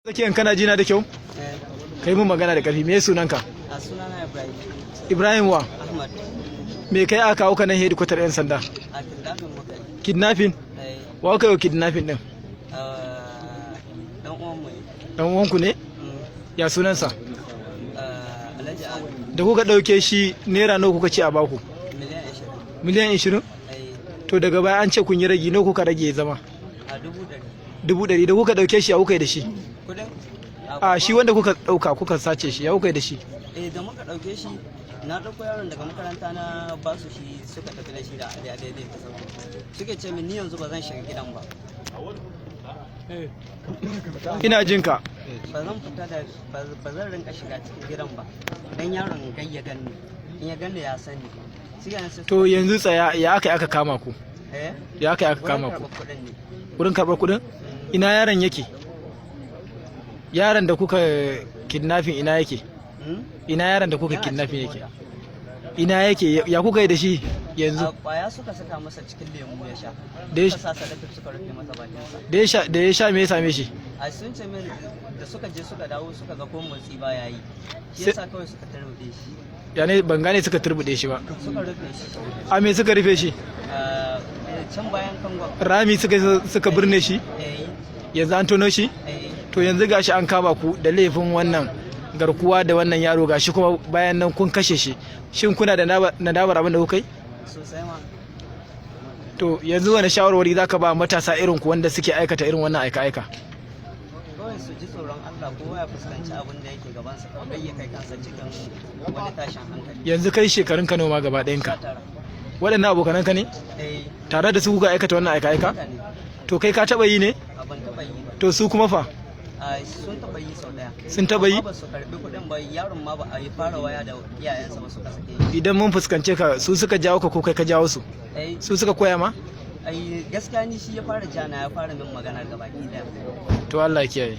Tsakiyan kana jina da kyau? Kai mun magana da ƙarfi. Me sunanka? A sunana Ibrahim. Ibrahim wa? Ahmad. Me kai aka kawo ka nan hedikwatar 'yan sanda? A kidnapping muka yi. Kidnapping? Wa kai wa kidnapping din? Dan uwan mu ne. Dan uwanku ne? Ya sunansa? Alhaji Ali. Da kuka ɗauke shi naira nawa kuka ce a baku? Miliyan 20. Miliyan 20? To daga baya an ce kun yi ragi, nawa kuka rage zama? A 100,000. 100,000. Da kuka ɗauke shi ya kuka yi da shi? Kudin? A shi wanda kuka ɗauka kuka sace shi ya kuka yi da shi? Da muka ɗauke shi na ɗauko yaron daga makaranta na basu shi suka tafi da shi da daidai ta sauko. Suke ce min ni yanzu ba zan shiga gidan ba. Ina jin ka. Ba zan fita da ba zan rinka shiga cikin gidan ba. Dan yaron gai ya ganni. In ya ganni ya sani. To yanzu tsaya ya aka aka kama ku? Ya aka aka kama ku? Wurin karɓar kuɗin? Ina yaron yake? Yaron da kuka kidnapping ina yake? Ina yaron da kuka kidnapping yake? Ina yake? Ya kuka yi da shi yanzu? Kwaya suka saka masa cikin lemu ya sha. Suka sa salatif suka rufe masa bakinsa. Da ya sha me ya same shi? A sun ce min da suka je suka dawo suka ga ko motsi ba yayi. Shi yasa kawai suka turbude shi. Ya ne ban gane suka turbude shi ba. Suka rufe shi. A me suka rufe shi? Can bayan kangon. Rami suka birne shi? Yanzu an tono shi? To yanzu gashi an kama ku da laifin wannan garkuwa da wannan yaro gashi kuma bayan nan kun kashe shi. Shin kuna da nadamar abin da kuka yi? Sosai ma. To yanzu wani shawarwari zaka ba matasa irin ku wanda suke aikata irin wannan aika-aika? Kawai su ji tsoron Allah, kowa ya fuskanci abin da yake gabansa, kawai ya kai kansa cikin wani tashin hankali. Yanzu kai shekarun ka noma gaba ɗayanka. Waɗannan abokananka ne? Tare da su kuka aikata wannan aika-aika? To kai ka taɓa yi ne? Ban taɓa yi ba. To su kuma fa? Sun taɓa yi sau ɗaya. Sun taɓa yi? Ba su karɓi kuɗin ba, yaron ma ba a yi fara waya da iyayensa ba suka sake shi. Idan mun fuskance ka su suka jawo ka ko kai ka jawo su? Su suka koya ma? Gaskiya ni shi ya fara jana ya fara min magana gabaki ɗaya. To Allah ya kiyaye.